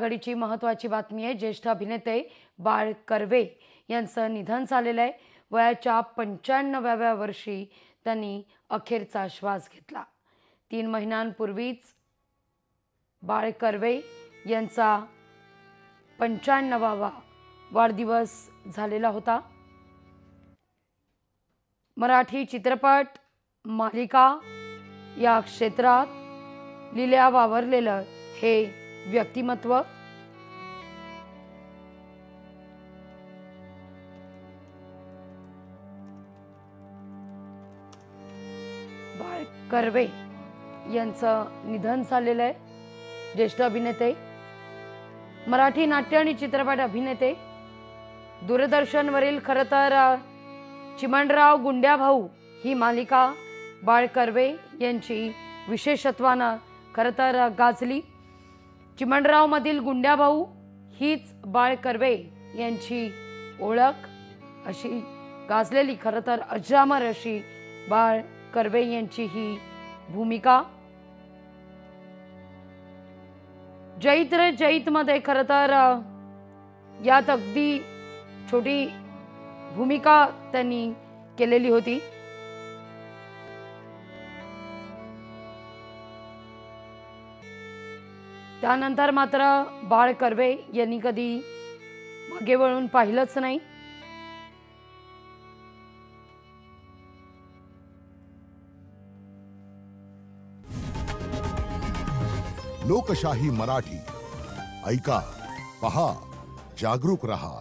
तातडीची महत्त्वाची बातमी आहे। ज्येष्ठ अभिनेते बाळ कर्वे यांचं निधन झालेलं आहे। वयाच्या 95व्या वर्षी त्यांनी अखेरचा श्वास घेतला। 3 महिन्यांपूर्वीच बाळ कर्वे यांचा 95वा वाढदिवस झालेला होता। मराठी चित्रपट मालिका या क्षेत्रात लिल्या वावरलेलं हे व्यक्तिमत्व बाळ कर्वे यांचं निधन झालेलं आहे। ज्येष्ठ अभिनेते, मराठी नाट्य आणि चित्रपट अभिनेते, दूरदर्शनवरील खरं तर चिमणराव गुंड्याभाऊ ही मालिका बाळ कर्वे यांची विशेषत्वानं खरं तर गाजली। चिमणराव मधील गुंड्याभाऊ हीच बाळ कर्वे यांची ओळख अशी गाजलेली खरं तर अजरामर अशी बाळ कर्वे यांची ही भूमिका। जैत रे जैत मध्ये खरं तर यात अगदी छोटी भूमिका त्यांनी केलेली होती। त्यानंतर मात्र बाळ कर्वे यांनी कधी मागे वळून पाहिलंच नाही। लोकशाही मराठी ऐका, पहा, जागरूक रहा।